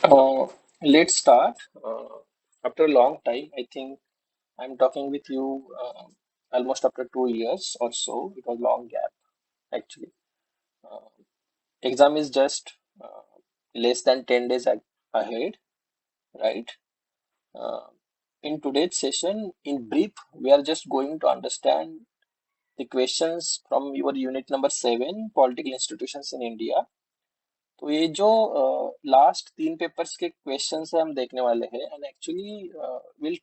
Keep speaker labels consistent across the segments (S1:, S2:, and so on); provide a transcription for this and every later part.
S1: Uh, let's start. After a long time, I think I'm talking with you almost after 2 years or so. It was long gap actually. Uh, Exam is just less than 10 days ahead, right? Uh, in today's session, in brief, we are just going to understand the questions from your unit number 7, Political Institutions in India. तो ये जो last 3 papers के questions है हम देखने वाले हैं and actually will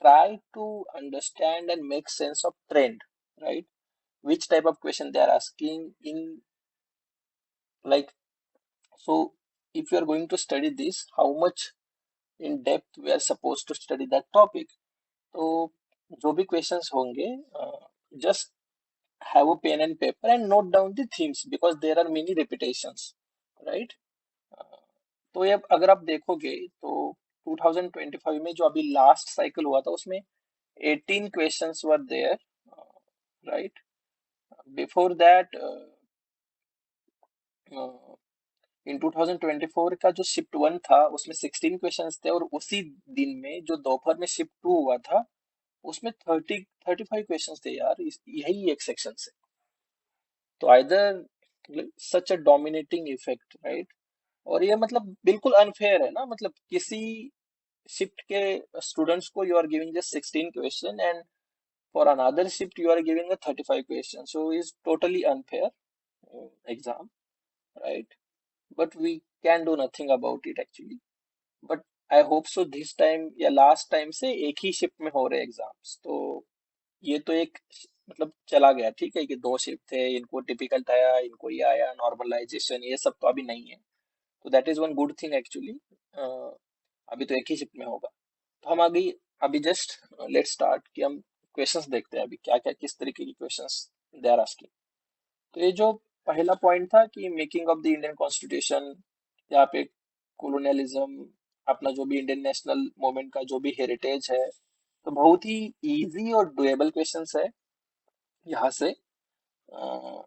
S1: try to understand and make sense of trend, right? Which type of question they are asking in, like, so if you are going to study this, how much in depth we are supposed to study that topic. तो जो भी questions होंगे, just have a pen and paper and note down the themes because there are many repetitions, right? तो ये अगर आप देखोगे तो 2025 में जो अभी लास्ट साइकिल हुआ था उसमें 18 questions were there, right? Before that, इन 2024 का जो शिफ्ट 1 था उसमें 16 क्वेश्चंस थे और उसी दिन में जो दोपहर में शिफ्ट 2 हुआ था उसमें 35 क्वेश्चंस थे यार, यही एक सेक्शन से। तो आइदर सच अ डोमिनेटिंग इफेक्ट, राइट? और ये मतलब बिल्कुल अनफेयर है ना, मतलब किसी शिफ्ट के स्टूडेंट्स को you are giving just 16 question and for another shift you are giving a 35 question, so is totally unfair exam, right? But we can do nothing about it actually. But I hope so this time या last time से एक ही shift में हो रहे exams, तो ये तो एक मतलब चला गया, ठीक है कि 2 शिफ्ट थे, इनको टिपिकल आया, इनको ये आया, नॉर्मलाइजेशन, ये सब तो अभी नहीं है। तो that is one good thing actually. अभी तो एक ही शिफ्ट में होगा। तो हम अभी अभी जस्ट लेट्स स्टार्ट कि हम क्वेश्चंस देखते हैं अभी क्या क्या किस तरीके की क्वेश्चंस दे आर आस्किंग। तो ये जो पहला पॉइंट था कि making of the Indian constitution, यहाँ पे कॉलोनियलिज्म, अपना जो भी इंडियन नेशनल मूवमेंट का जो भी हेरिटेज है, तो बहुत ही इजी और डुएबल क्वेश्चंस है यहाँ से। अ,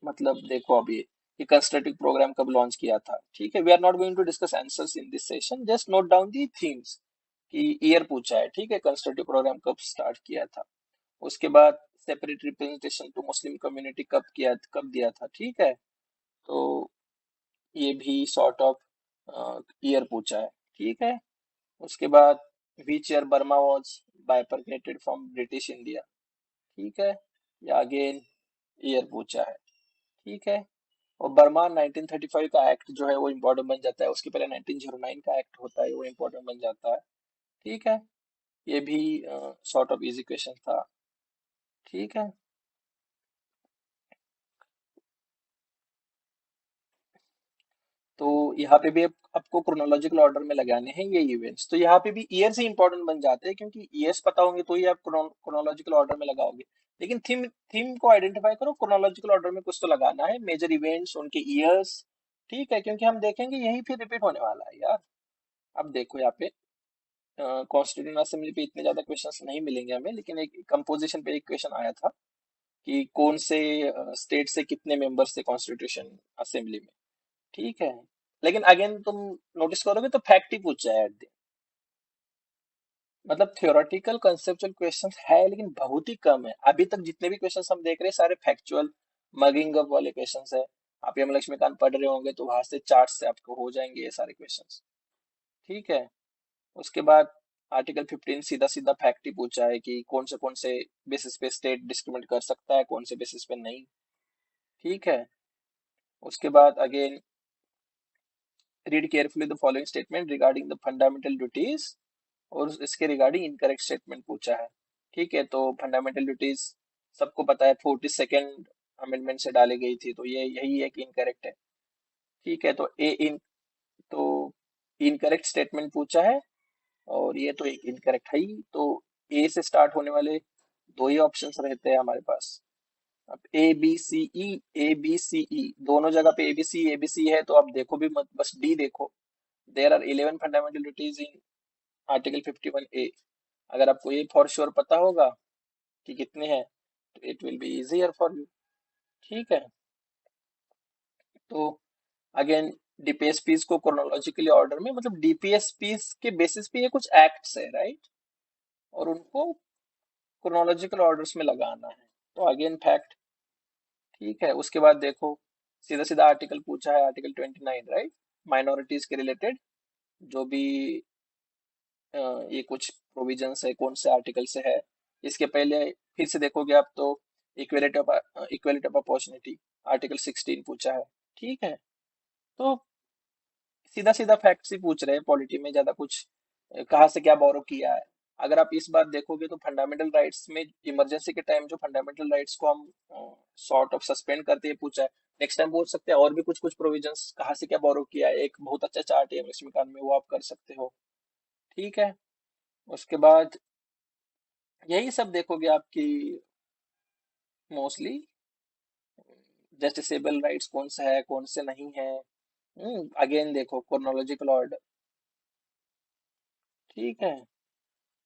S1: मतलब देखो अभी ये कंस्ट्रक्टिव प्रोग्राम कब लॉन्च किया था, ठीक है। We are not going to discuss answers in this session, just note down the themes कि ईयर पूछा है, ठीक है, कंस्ट्रक्टिव प्रोग्राम कब स्टार्ट किया था। उसके बाद separate representation to Muslim community कब दिया था, ठीक है। तो ये भी सॉर्ट ऑफ ईयर पूछा है, ठीक है। उसके बाद which year Burma was bifurcated from British India, ठीक है। या अगेन ईयर पूछा है, ठीक है। और बर्मा 1935 का एक्ट जो है वो इम्पोर्टेंट बन जाता है, उसके पहले 1909 का एक्ट होता है वो इम्पोर्टेंट बन जाता है, ठीक है। ये भी सॉर्ट ऑफ इजी क्वेश्चन था, ठीक है। तो यहाँ पे भी आपको क्रोनोलॉजिकल ऑर्डर में लगाने हैं ये इवेंट्स, तो यहाँ पे भी ईयर से इंपॉर्टेंट बन जाते हैं क्योंकि ईयर्स पता होंगे तो ही आप क्रोनोलॉजिकल ऑर्डर में लगाओगे। लेकिन थीम थीम को आइडेंटिफाई करो, क्रोनोलॉजिकल ऑर्डर में कुछ तो लगाना है, मेजर इवेंट्स उनके ईयर्स, ठीक है, क्योंकि हम देखेंगे यही फिर रिपीट होने वाला है यार। अब देखो यहाँ पे कॉन्स्टिट्यूएंट असेंबली पे इतने ज्यादा क्वेश्चंस नहीं मिलेंगे हमें, लेकिन एक कंपोजिशन पे एक क्वेश्चन आया था कि कौन से स्टेट से कितने मेंबर्स थे कॉन्स्टिट्यूशन असेंबली में, ठीक है। लेकिन अगेन तुम नोटिस करोगे तो फैक्ट ही पूछा है at the end। मतलब थियोरेटिकल कंसेप्चुअल क्वेश्चंस है लेकिन बहुत ही कम है अभी तक, जितने भी क्वेश्चंस हम देख रहे हैं सारे फैक्चुअल मगिंग अप वाले क्वेश्चंस है। आप यम लक्ष्मीकांत पढ़ रहे होंगे तो वहां से चार्ट से आपको हो जाएंगे ये सारे क्वेश्चंस, ठीक है। उसके बाद आर्टिकल 15 सीधा सीधा फैक्ट ही पूछा है कि कौन से बेसिस पे स्टेट डिस्क्रिमिनेट कर सकता है, कौन से बेसिस पे नहीं, ठीक है। उसके बाद again read carefully the following statement regarding the fundamental duties, और इसके रिगार्डिंग इनकरेक्ट स्टेटमेंट पूछा है, ठीक है। तो फंडामेंटल ड्यूटीज सबको पता है 42nd अमेंडमेंट से डाली गई थी, तो ये यही एक इनकरेक्ट है, ठीक है। तो इनकरेक्ट स्टेटमेंट पूछा है और ये तो एक इनकरेक्ट है ही, तो ए से स्टार्ट होने वाले दो ही ऑप्शंस रहते हैं हमारे पास। अब ए बी सी ई दोनों जगह पे ए बी सी है, तो आप देखो भी मत, बस डी देखो। There are 11 fundamental duties in article 51A। अगर आपको ये फॉर श्योर पता होगा कि कितने हैं तो it will be easier for you, ठीक है। तो अगेन डीपीएसपीस को क्रोनोलॉजिकली ऑर्डर में, मतलब डीपीएसपीस के बेसिस पे ये कुछ एक्ट्स है, राइट? और उनको क्रोनोलॉजिकल ऑर्डर्स में लगाना है। तो अगेन फैक्ट, ठीक है। उसके बाद देखो, सीधा सीधा आर्टिकल पूछा है, आर्टिकल 29, राइट? माइनॉरिटीज के रिलेटेड जो भी ये कुछ प्रोविजंस है, कौन से आर्टिकल से है। इसके पहले फिर से देखोगे आप तो इक्वेलिटी ऑफ अपॉर्चुनिटी, आर्टिकल 16 पूछा है, ठीक है। तो सीधा सीधा फैक्ट्स ही पूछ रहे हैं, पॉलिटी में ज्यादा कुछ कहाँ से क्या बोरो किया है। अगर आप इस बात देखोगे तो फंडामेंटल राइट्स में इमरजेंसी के टाइम जो फंडामेंटल राइट्स को हम सॉर्ट ऑफ सस्पेंड करते हैं पूछा है। नेक्स्ट टाइम पूछ सकते हैं और भी कुछ कुछ प्रोविजंस कहाँ से क्या बोरो किया है, एक बहुत अच्छा चार्ट है लक्ष्मीकांत में, वो आप कर सकते हो, ठीक है। उसके बाद यही सब देखोगे आपकी मोस्टली जस्टिसेबल राइट्स कौन सा है कौन से नहीं है। अगेन देखो क्रोनोलॉजिकल ऑर्डर, ठीक है।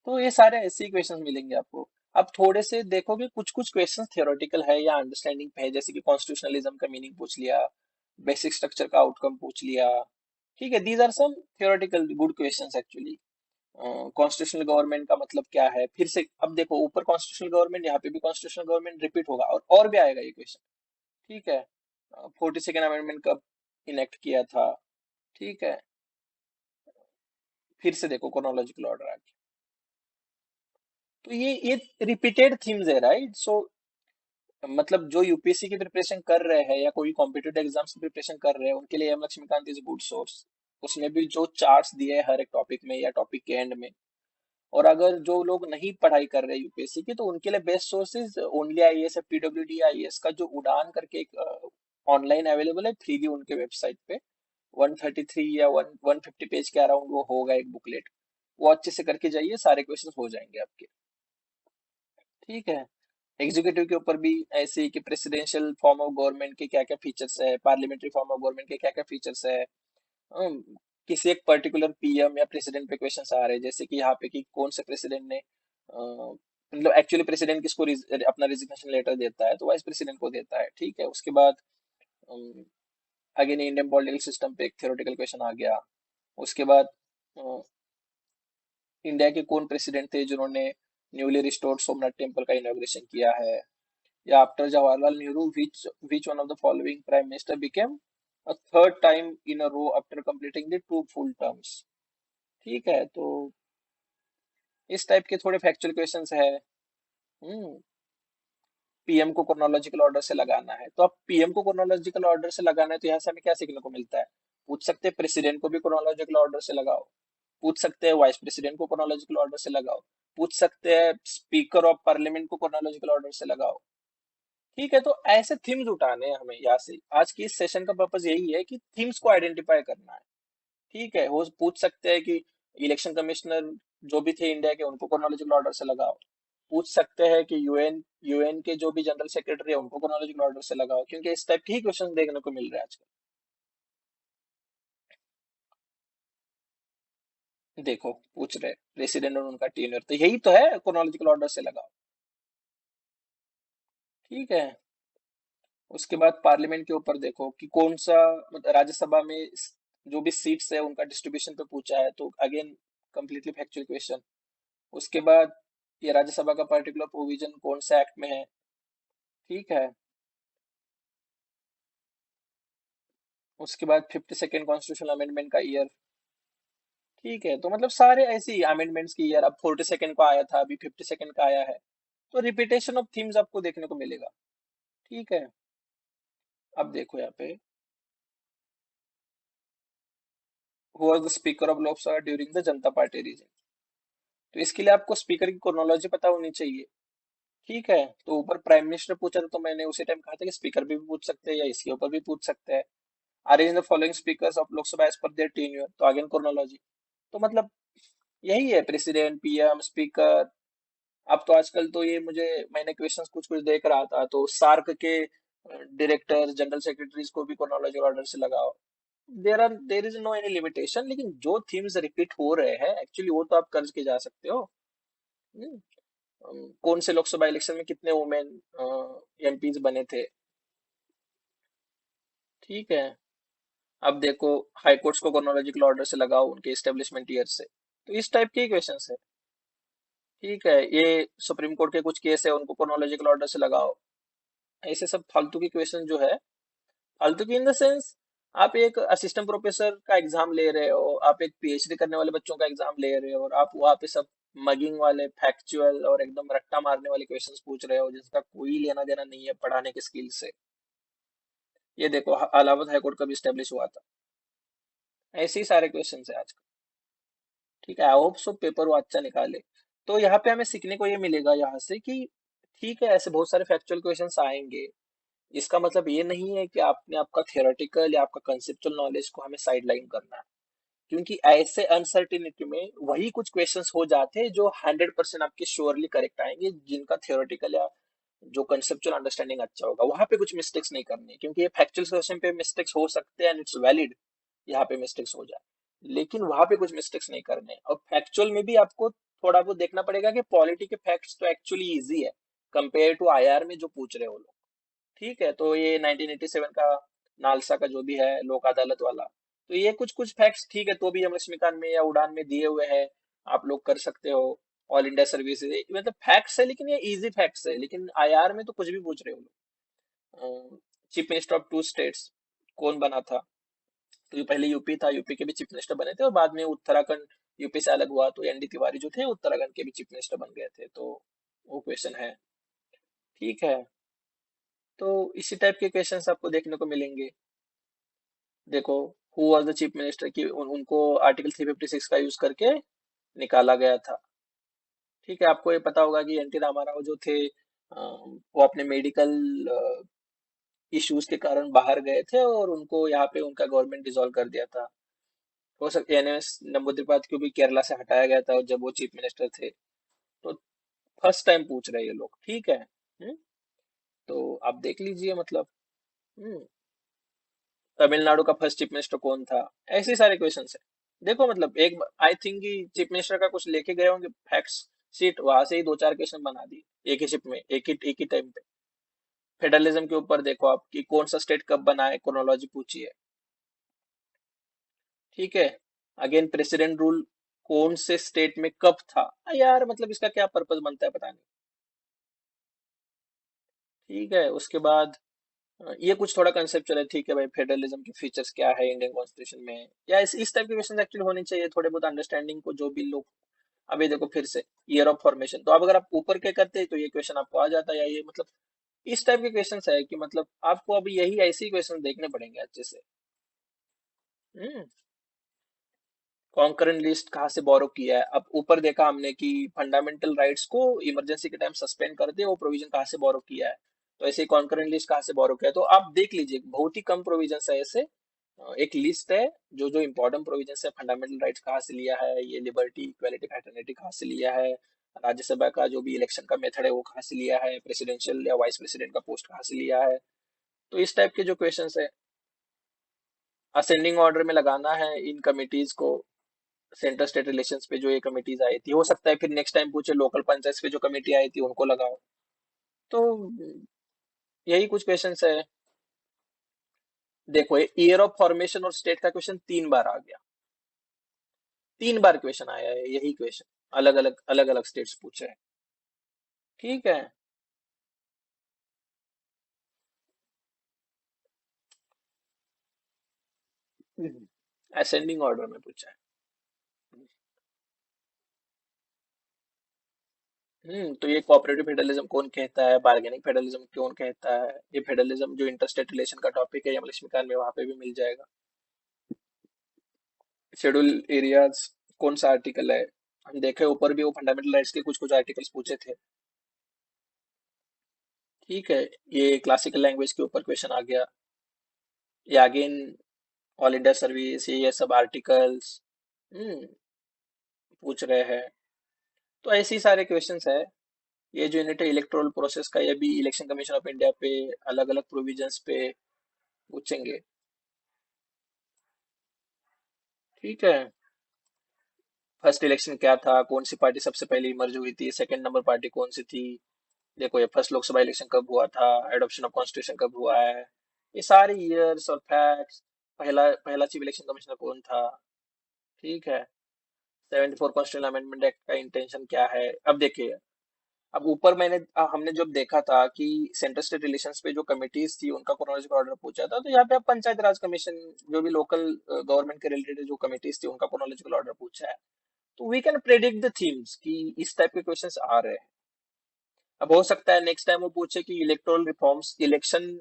S1: तो ये सारे ऐसे ही क्वेश्चंस मिलेंगे आपको। अब थोड़े से देखोगे कुछ कुछ क्वेश्चंस थियोरेटिकल है या अंडरस्टैंडिंग पे है, जैसे कि कॉन्स्टिट्यूशनलिज्म का मीनिंग पूछ लिया, बेसिक स्ट्रक्चर का आउटकम पूछ लिया, ठीक है। These are some theoretical good questions actually. Constitutional government का मतलब क्या है, फिर से अब देखो ऊपर कॉन्स्टिट्यूशनल गवर्नमेंट, यहाँ पे भी कॉन्स्टिट्यूशनल गवर्नमेंट रिपीट होगा और भी आएगा ये क्वेश्चन, ठीक है। 42nd अमेंडमेंट कब इनेक्ट किया था, ठीक है। फिर से देखो क्रोनोलॉजिकल ऑर्डर आगे। तो ये रिपीटेड थीम्स है, राइट? सो मतलब जो यूपीएससी की प्रिपरेशन कर रहे हैं या कोई कॉम्पिटेटिव एग्जाम्स की प्रिपरेशन कर रहे हैं, उनके लिए M Laxmikanth is good source. उसमें भी जो चार्ट्स दिए हैं हर एक टॉपिक में या टॉपिक के एंड में। और अगर जो लोग नहीं पढ़ाई कर रहे यूपीएससी की, तो उनके लिए बेस्ट सोर्सेज ओनली आईएएस या पीडब्ल्यूडी आईएएस का जो उड़ान करके एक ऑनलाइन अवेलेबल है फ्रीली उनके वेबसाइट पे। 133 या 150 पेज के अराउंड वो होगा एक बुकलेट, वो अच्छे से करके जाइए, सारे क्वेश्चन हो जाएंगे आपके, ठीक है। एग्जीक्यूटिव के ऊपर भी ऐसे ही कि प्रेसिडेंशियल फॉर्म ऑफ गवर्नमेंट के क्या क्या फीचर्स है, पार्लियामेंट्री फॉर्म ऑफ गवर्नमेंट के क्या क्या फीचर्स है। अम, किसी एक पर्टिकुलर पीएम या प्रेसिडेंट पे क्वेश्चन आ रहे हैं, जैसे कि यहाँ पे कि कौन से प्रेसिडेंट ने मतलब एक्चुअली प्रेसिडेंट किसको अपना रिजिग्नेशन लेटर देता है, तो वाइस प्रेसिडेंट को देता है, ठीक है। उसके बाद अगेन इंडियन पॉलिटिकल सिस्टम पे एक थ्योरेटिकल क्वेश्चन आ गया। उसके बाद इंडिया के कौन प्रेसिडेंट थे जिन्होंने न्यूली रिस्टोर्ड सोमनाथ टेम्पल का इनॉग्रेशन किया है, या after Jawaharlal Nehru which one of the following prime minister became a third time in a row after completing the two full terms, ठीक है। तो इस टाइप के थोड़े फैक्चुअल क्वेश्चंस है। पीएम को क्रोनोलॉजिकल ऑर्डर से लगाना है, तो अब पीएम को क्रोनोलॉजिकल ऑर्डर से लगाना है, तो यहाँ से हमें क्या सीखने को मिलता है? पूछ सकते हैं प्रेसिडेंट को भी क्रोनोलॉजिकल ऑर्डर से लगाओ, पूछ सकते हैं वाइस प्रेसिडेंट को क्रोनोलॉजिकल ऑर्डर से लगाओ, पूछ सकते हैं स्पीकर ऑफ पार्लियामेंट को क्रोनोलॉजिकल ऑर्डर से लगाओ, ठीक है। तो ऐसे थीम्स उठाने हैं हमें यहाँ से। आज की इस सेशन का पर्पज यही है कि थीम्स को आइडेंटिफाई करना है, ठीक है। वो पूछ सकते हैं कि इलेक्शन कमिश्नर जो भी थे इंडिया के, उनको क्रोनोलॉजिकल ऑर्डर से लगाओ। पूछ सकते हैं कि यूएन के जो भी जनरल सेक्रेटरी है उनको क्रोनोलॉजिकल ऑर्डर से लगाओ, क्योंकि इस टाइप के ही क्वेश्चन देखने को मिल रहे हैं आजकल। देखो पूछ रहे प्रेसिडेंट और उनका टीनर, तो यही तो है क्रोनोलॉजिकल ऑर्डर से लगाओ, ठीक है। उसके बाद पार्लियामेंट के ऊपर देखो कि कौन सा, मतलब राज्यसभा में जो भी सीट्स है उनका डिस्ट्रीब्यूशन पे पूछा है, तो अगेन कंप्लीटली फैक्चुअल क्वेश्चन। उसके बाद ये राज्यसभा का पर्टिकुलर प्रोविजन कौन सा एक्ट में है, ठीक है। उसके बाद 52nd कॉन्स्टिट्यूशनल अमेंडमेंट का ईयर, ठीक है। तो मतलब सारे ऐसे ही अमेंडमेंट्स की ईयर, अब 42nd को आया था, अभी 52nd का आया है, तो रिपीटेशन ऑफ थीम्स आपको देखने को मिलेगा, ठीक है। अब देखो यहाँ पे, who was the speaker of Lok Sabha during the Janata party reason, तो इसके लिए आपको स्पीकर की क्रोनोलॉजी पता होनी चाहिए, ठीक है। तो ऊपर प्राइम मिनिस्टर पूछा था, तो मैंने उसी टाइम कहा था कि स्पीकर भी पूछ सकते हैं या इसके ऊपर भी पूछ सकते हैं। Arrange the following speakers of Lok Sabha as per their tenure, तो अगेन क्रोनोलॉजी। तो मतलब यही है, प्रेसिडेंट, पीएम, स्पीकर। अब तो आजकल तो ये मुझे, मैंने क्वेश्चंस कुछ कुछ देख रहा था, तो सार्क के डायरेक्टर जनरल सेक्रेटरीज को भी क्रोनोलॉजिकल ऑर्डर से लगाओ। There is no any limitation, लेकिन जो थीम्स रिपीट हो रहे हैं एक्चुअली वो तो आप कर के जा सकते हो। हम्म, कौन से लोकसभा इलेक्शन में कितने वुमेन एमपीज बने थे, ठीक है। अब देखो, हाई कोर्ट्स को क्रोनोलॉजिकल ऑर्डर से लगाओ उनके एस्टेब्लिशमेंट ईयर से। तो इस टाइप के क्वेश्चंस है। ठीक है, ये सुप्रीम कोर्ट के कुछ केस है, उनको क्रोनोलॉजिकल ऑर्डर से लगाओ। ऐसे सब फालतू के क्वेश्चन जो है, फालतू की इन द सेंस, आप एक असिस्टेंट प्रोफेसर का एग्जाम ले रहे हो, आप एक पीएचडी करने वाले बच्चों का एग्जाम ले रहे हो, और आप वहाँ पे सब मगिंग वाले, फैक्चुअल और एकदम रट्टा मारने वाले क्वेश्चंस पूछ रहे हो, जिसका कोई लेना देना नहीं है पढ़ाने के स्किल से। ये देखो, इलाहाबाद हाईकोर्ट कब स्टेब्लिश हुआ था। ऐसे ही सारे क्वेश्चन है आज। ठीक है, आई होप सो पेपर वो अच्छा निकाले। तो यहाँ पे हमें सीखने को ये मिलेगा यहाँ से कि ठीक है, ऐसे बहुत सारे फैक्चुअल क्वेश्चंस आएंगे। इसका मतलब ये नहीं है कि आपने आपका थियोरेटिकल या आपका कंसेप्चुअल नॉलेज को हमें साइडलाइन करना है। क्योंकि ऐसे अनसर्टिनिटी में वही कुछ क्वेश्चंस हो जाते हैं जो 100% आपके श्योरली करेक्ट आएंगे, जिनका थियोरेटिकल या जो कंसेप्चुअल अंडरस्टैंडिंग अच्छा होगा, वहां पे कुछ मिस्टेक्स नहीं करनी है, क्योंकि ये फैक्चुअल क्वेश्चन पे मिस्टेक्स हो सकते हैं एंड इट्स वैलिड, यहाँ पे मिस्टेक्स हो जाए, लेकिन वहां पे कुछ मिस्टेक्स नहीं करने हैं। और फैक्चुअल में भी आपको थोड़ा बहुत देखना पड़ेगा कि पॉलिटी के फैक्ट्स तो एक्चुअली इजी है कंपेयर टू आईआर में जो पूछ रहे हो लोग। ठीक है, तो ये 1987 का नालसा का जो भी है लोक अदालत वाला, तो ये कुछ कुछ फैक्ट्स ठीक है, तो भी हम रश्मिकांत में या उड़ान में दिए हुए हैं, आप लोग कर सकते हो। ऑल इंडिया सर्विसेज मतलब फैक्ट्स है, लेकिन ये इजी फैक्ट्स है, लेकिन आईआर में तो कुछ भी पूछ रहे हो लोग। Chief minister of two states कौन बना था? तो ये पहले यूपी था, यूपी के भी चीफ मिनिस्टर बने थे, और बाद में उत्तराखंड यूपी से अलग हुआ तो एनडी तिवारी जो थे उत्तराखंड के भी चीफ मिनिस्टर बन गए थे, तो वो क्वेश्चन है। ठीक है, तो इसी टाइप के क्वेश्चंस आपको देखने को मिलेंगे। देखो, who was the chief minister की उनको आर्टिकल 356 का यूज करके निकाला गया था। ठीक है, आपको ये पता होगा कि एनटी रामाराव जो थे, वो अपने मेडिकल इश्यूज के कारण बाहर गए थे, और उनको यहाँ पे उनका गवर्नमेंट डिसॉल्व कर दिया था। हो सकता है एनएस नंबूदिरिपाद को भी केरला से हटाया गया था जब वो चीफ मिनिस्टर थे। तो फर्स्ट टाइम पूछ रहे हैं ये लोग। ठीक है। तो आप देख लीजिए, मतलब तमिलनाडु का फर्स्ट चीफ मिनिस्टर कौन था, ऐसे सारे क्वेश्चन है। देखो, मतलब एक आई थिंक कि चीफ मिनिस्टर का कुछ लेके गए होंगे फैक्ट्स शीट, वहां से ही दो चार क्वेश्चन बना दिए एक ही शिप में, एक ही टाइम पे। फेडरलिज्म के ऊपर देखो आप कि कौन सा स्टेट कब बना है, क्रोनोलॉजी पूछी है। ठीक है, अगेन प्रेसिडेंट रूल कौन से स्टेट में कब था। यार मतलब इसका क्या पर्पस बनता है पता नहीं। ठीक है, उसके बाद ये कुछ थोड़ा कंसेप्चुअल है। ठीक है भाई, फेडरलिज्म के फीचर्स क्या है इंडियन कॉन्स्टिट्यूशन में, या इस टाइप के क्वेश्चन एक्चुअली होने चाहिए, थोड़े बहुत अंडरस्टैंडिंग को जो भी लोग। अभी देखो फिर से, ईयर ऑफ फॉर्मेशन, तो अब अगर आप ऊपर के करते तो ये क्वेश्चन आपको आ जाता, या ये मतलब इस टाइप के क्वेश्चन है कि मतलब आपको अभी यही ऐसे ही क्वेश्चन देखने पड़ेंगे अच्छे से। हम्म कॉन्करेंट लिस्ट कहाँ से बोरो किया है, अब ऊपर देखा हमने कि फंडामेंटल राइट्स को इमरजेंसी के टाइम सस्पेंड कर दिया, वो प्रोविजन कहाँ से बोरो किया है। तो ऐसे ही कॉन्करेंट लिस्ट कहाँ से बोरो किया है, तो आप देख लीजिए, बहुत ही कम प्रोविजन है ऐसे। एक लिस्ट है जो जो इंपॉर्टेंट प्रोविजन है, फंडामेंटल राइट्स कहाँ से लिया है, ये लिबर्टी इक्वालिटी फ्रेटर्निटी कहाँ से लिया है, राज्यसभा का जो भी इलेक्शन का मेथड है वो कहाँ से लिया है, प्रेसिडेंशियल या वाइस प्रेसिडेंट का पोस्ट कहाँ से लिया है। तो इस टाइप के जो क्वेश्चंस है, असेंडिंग ऑर्डर में लगाना है इन कमिटीज को। सेंटर स्टेट रिलेशंस पे जो ये कमिटीज आई थी, हो सकता है फिर नेक्स्ट टाइम पूछे लोकल पंचायत पे जो कमेटी आई थी उनको लगाओ। तो यही कुछ क्वेश्चंस है। देखो, ईयर ऑफ फॉर्मेशन और स्टेट का क्वेश्चन 3 बार आ गया, 3 बार क्वेश्चन आया है यही क्वेश्चन, अलग अलग स्टेट्स पूछे हैं। ठीक है। असेंडिंग ऑर्डर में पूछा है। तो ये कोऑपरेटिव फेडरलिज्म कौन कहता है, बार्गेनिंग फेडरलिज्म कौन कहता है, ये फेडरलिज्म जो इंटरस्टेट रिलेशन का टॉपिक है, ये लक्ष्मीकांत में वहां पे भी मिल जाएगा। शेड्यूल एरियाज कौन सा आर्टिकल है, हम देखे ऊपर भी वो फंडामेंटल राइट्स के कुछ कुछ आर्टिकल्स पूछे थे। ठीक है, ये क्लासिकल लैंग्वेज के ऊपर क्वेश्चन आ गया, ये अगेन ऑल इंडिया सर्विस, ये सब आर्टिकल्स पूछ रहे हैं। तो ऐसे ही सारे क्वेश्चंस है। ये जो यूनिट है इलेक्टोरल प्रोसेस का, ये भी इलेक्शन कमीशन ऑफ इंडिया पे अलग अलग प्रोविजंस पे पूछेंगे। ठीक है, फर्स्ट इलेक्शन क्या था, कौन सी पार्टी सबसे पहले इमर्ज हुई थी, सेकंड नंबर पार्टी कौन सी थी। देखो, ये फर्स्ट लोकसभा इलेक्शन कब हुआ था, एडॉप्शन ऑफ कॉन्स्टिट्यूशन कब हुआ है, ये सारे ईयर्स और फैक्ट्स पहला पहला चीफ इलेक्शन कमिश्नर कौन था। ठीक है। 74 कॉन्स्टिट्यूशन अमेंडमेंट एक्ट का इंटेंशन क्या है। अब देखिए, अब ऊपर हमने जब देखा था कि सेंट्रल स्टेट रिलेशंस पे जो कमिटीज थी उनका क्रोनोलॉजिकल ऑर्डर पूछा था, तो यहाँ पे अब पंचायत राज कमीशन, जो भी लोकल गवर्नमेंट के रिलेटेड जो कमिटीज थी उनका क्रोनोलॉजिकल ऑर्डर पूछा है। तो we can predict the themes कि इस टाइप के क्वेश्चंस आ रहे हैं। अब हो सकता है नेक्स्ट टाइम वो पूछे कि इलेक्टोरल रिफॉर्म्स, इलेक्शन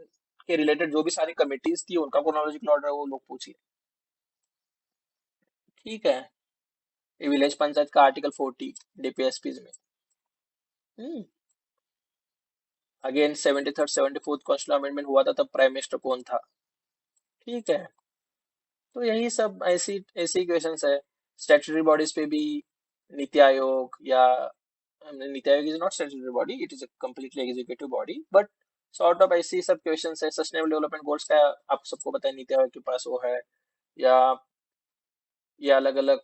S1: के रिलेटेड जो भी सारी कमिटीज थी उनका क्रोनोलॉजिकल ऑर्डर वो लोग पूछिए। ठीक है। ये विलेज पंचायत का आर्टिकल 40 डीपीएसपी में। हम्म। Again 73rd 74th constitution amendment हुआ था, तब प्राइम मिनिस्टर कौन था। ठीक है। तो यही सब ऐसी ऐसी क्वेश्चंस है। स्टैट्यूटरी बॉडीज पे भी नीति आयोग या NITI Aayog is not statutory body, it is a completely executive body, but sort of ऐसी सब क्वेश्चंस है। सस्टेनेबल डेवलपमेंट गोल्स का आप सबको पता है, नीति आयोग के पास वो है। या ये अलग अलग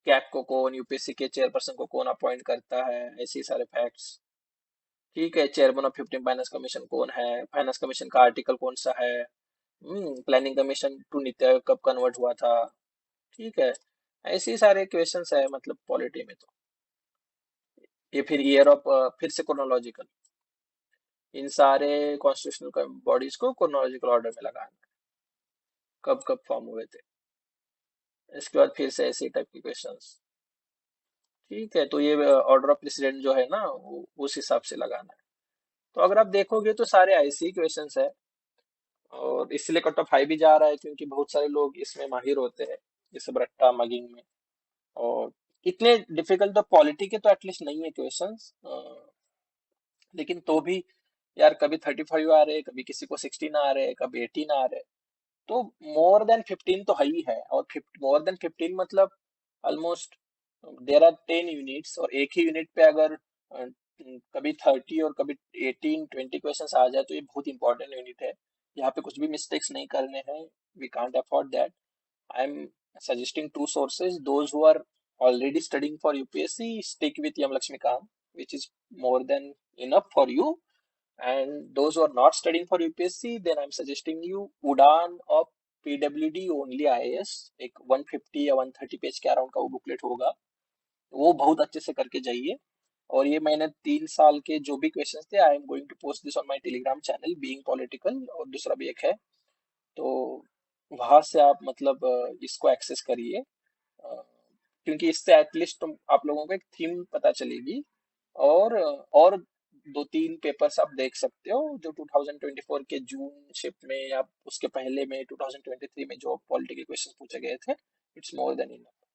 S1: कैग को कौन, यूपीएससी के चेयरपर्सन को कौन अपॉइंट करता है, ऐसे सारे फैक्ट्स। ठीक है। चेयरमैन ऑफ 15 फाइनेंस कमीशन कौन है, फाइनेंस कमीशन का आर्टिकल कौन सा है। Planning commission to NITI Aayog कब कन्वर्ट हुआ था। ठीक है। ऐसे ही सारे क्वेश्चंस है मतलब पॉलिटी में तो। ये फिर ईयर ऑफ, फिर से क्रोनोलॉजिकल, इन सारे कॉन्स्टिट्यूशनल बॉडीज को क्रोनोलॉजिकल ऑर्डर में लगाना, कब कब फॉर्म हुए थे। इसके बाद फिर से ऐसे टाइप के क्वेश्चंस। ठीक है। तो ये ऑर्डर ऑफ प्रेसिडेंट जो है ना, उस हिसाब से लगाना है। तो अगर आप देखोगे तो सारे ऐसे ही क्वेश्चंस है, और इसलिए कट ऑफ हाई भी जा रहा है क्योंकि बहुत सारे लोग इसमें माहिर होते हैं, जैसे रट्टा मगिंग में। और इतने डिफिकल्ट तो पॉलिटी के तो एटलीस्ट नहीं है क्वेश्चंस, लेकिन तो भी यार, कभी 35 आ रहे, कभी किसी को 16 आ रहे, कभी 18 आ रहे। तो मोर देन 15 तो है ही है, और मोर देन 15 मतलब ऑलमोस्ट देर आर 10 यूनिट्स, और एक ही यूनिट पे अगर कभी 30 और कभी 18 20 क्वेश्चंस आ जाए तो ये बहुत इंपॉर्टेंट यूनिट है। यहाँ पे कुछ भी मिस्टेक्स नहीं करने हैं। We can't afford that. I am suggesting two sources. Those who are already studying for UPSC, stick with Yam Lakshmikant, which is more than enough for you. And those who are not studying for UPSC, then I'm suggesting you Udan of PWD only IAS, एक 150 या 130 page के around का वो booklet होगा, वो बहुत अच्छे से करके जाइए। और ये मैंने 3 साल के जो भी क्वेश्चंस थे, I am going to post this on my Telegram channel being political, और दूसरा भी एक है। तो वहां से आप मतलब इसको एक्सेस करिए, क्योंकि इससे एटलीस्ट तुम आप लोगों को एक थीम पता चलेगी। और 2-3 पेपर्स आप देख सकते हो जो 2024 के जून शिफ्ट में या उसके पहले में 2023 में जो पॉलिटिकल क्वेश्चन पूछे गए थे। It's more than enough.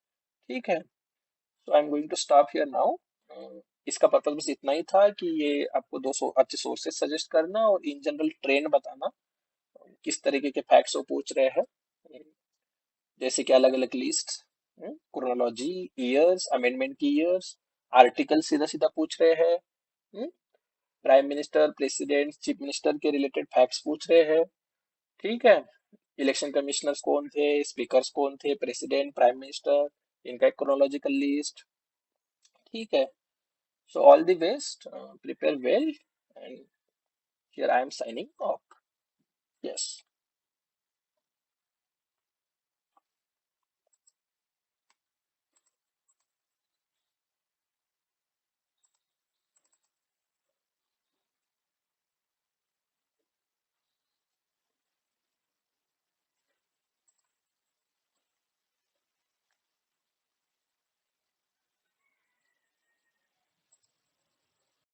S1: ठीक है। So I am going to stop here now. इसका पर्पज बस इतना ही था कि ये आपको अच्छे सोर्सेस सजेस्ट करना और इन जनरल ट्रेंड बताना, किस तरीके के फैक्ट्स वो पूछ रहे हैं। जैसे कि अलग अलग लिस्ट, क्रोनोलॉजी, ईयर्स, अमेंडमेंट की ईयर्स, आर्टिकल सीधा सीधा पूछ रहे हैं, prime minister, president, chief minister के रिलेटेड फैक्ट्स पूछ रहे हैं। ठीक है। इलेक्शन कमिश्नर्स कौन थे, स्पीकर्स कौन थे, प्रेसिडेंट, प्राइम मिनिस्टर, इनका एक क्रोनोलॉजिकल लिस्ट। ठीक है। So all the best, prepare well, and here I am signing off. Yes.